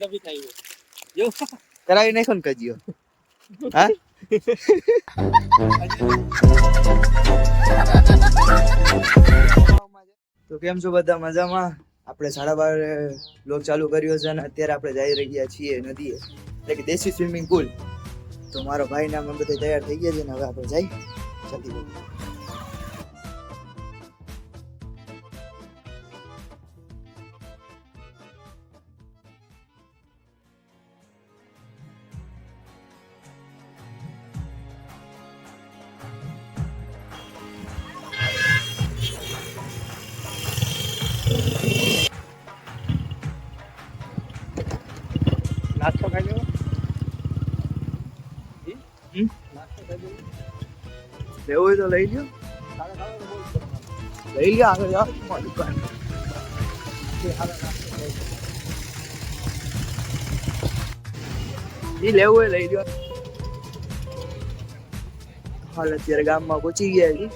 દબી થાય જો કરાવી નાખો ને કજીયો. હા તો કેમ છો બધા? મજામાં? આપણે 12:30 બ્લોગ ચાલુ કર્યો છે અને અત્યારે આપણે જઈ રહ્યા છીએ નદીએ, એટલે કે દેશી સ્વિમિંગ પુલ. તો મારો ભાઈ ને અમે બધા તૈયાર થઈ ગયા છે ને હવે આપણે જઈ જલ્દી. નાસ્તો ખાઈ લેવો. લેવું હોય તો લઈ લ્યો. લઈ લ્યો, આગળ જાઓ દુકાન. ઈ લેવું હોય લઈ લ્યો. હાલ અત્યારે ગામમાં પહોંચી ગયા છીએ.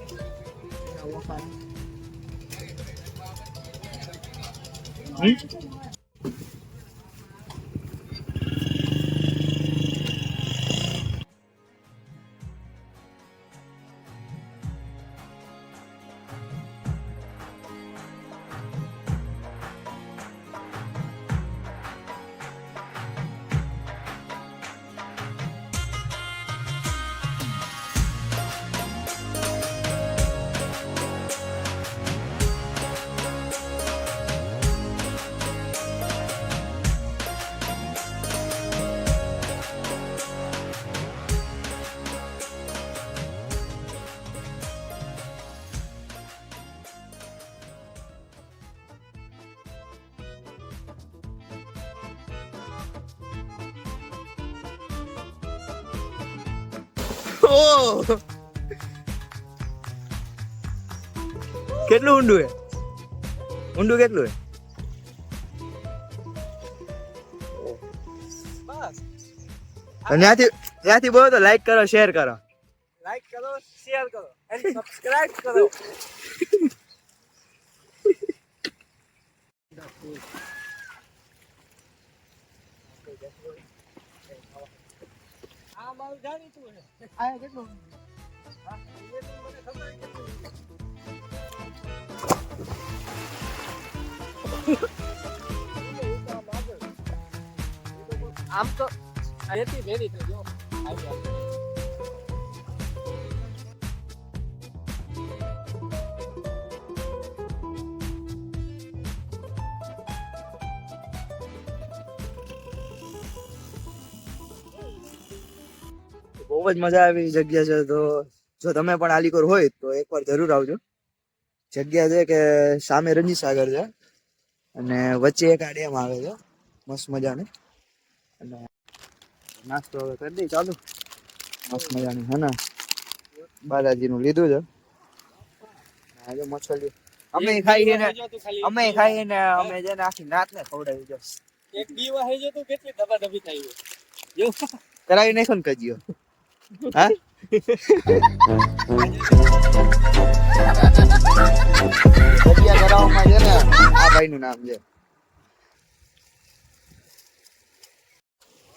કેટલું ઊંડું હે? ઊંડું કેટલું હે? ત્યાંથી બોલો તો લાઈક કરો, શેર કરો. લાઈક કરો, શેર કરો અને સબસ્ક્રાઇબ કરો. આ મારું જાણીતું છે. આ કેટલું? હા, એ મને ખબર કેટલું. આમ તો અહીંથી ભેરી થઈ ગયો. બહુ જ મજા આવી જગ્યા છે. તો જો તમે પણ આલીકોર હોય તો એકવાર જરૂર આવજો. જગ્યા છે કે સામે રણજીત સાગર છે અને વચ્ચે એક આ ડેમ આવે છે મસ્ત મજાની. અને નાસ્તો હવે કરી દઈ ચાલુ. મસ્ત મજાની હે ને બાલાજી નું લીધું છે. આજે મછલી અમે ખાઈએ ને અમે છે ને આખી નાત ને ખવડાવી જો. એક દીવા હે જો તો કેટલી દબા દબી થાય જો કરાવી નાખો ને કજીયો. હા કજીયા કરાવવામાં છે ને આ ભાઈ નું નામ છે.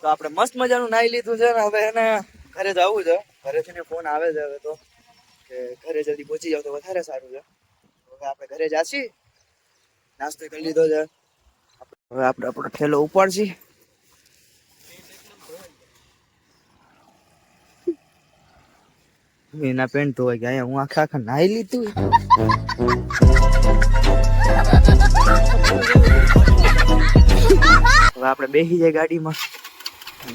તો આપણે મસ્ત મજાનું નાઈ લીધું છે ને હવે એને ઘરે જવું છે. ઘરેથી ને ફોન આવે છે હવે તો કે ઘરે જલ્દી પહોંચી જાવ તો વધારે સારું છે. હવે આપણે ઘરે જાશી, નાસ્તો કરી લીધો છે. હવે આપણે આપણો ઠેલો ઉપાડશી. એના પેન્ટ ધોવાઈ ગયા. હું આખા નાઈ લીધું. હવે આપણે બેસી જાય ગાડીમાં,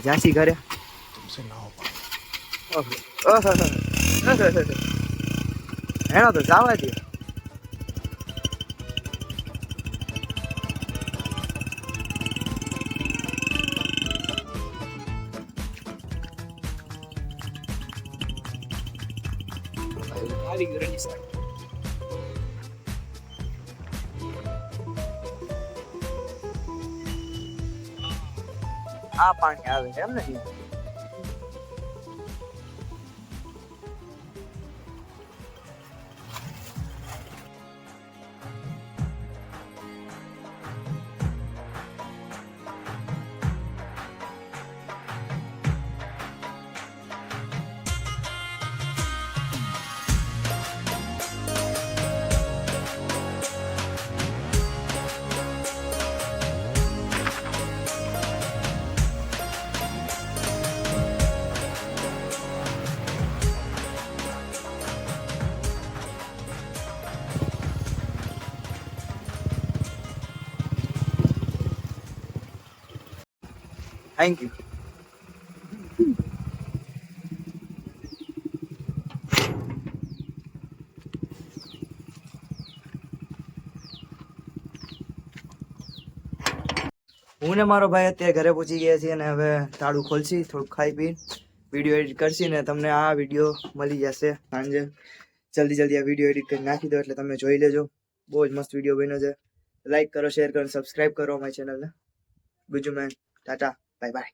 જાસી ઘરે. એનો તો જવા દે. આ પાણી આવે છે એમ ને? Thank you. હું ને મારો ભાઈ અત્યારે ઘરે પહોંચી ગયા છીએ અને હવે તાળું ખોલશી, થોડુંક ખાઈ પી વિડીયો એડિટ કરશી ને તમને આ વિડીયો મળી જશે સાંજે. જલ્દી આ વિડીયો એડિટ કરી નાખી દો એટલે તમે જોઈ લેજો. બહુ જ મસ્ત વિડીયો બન્યો છે. લાઈક કરો, શેર કરો, સબસ્ક્રાઇબ કરો અમારી ચેનલને. બીજું મેં ટાટા, બાય બાય.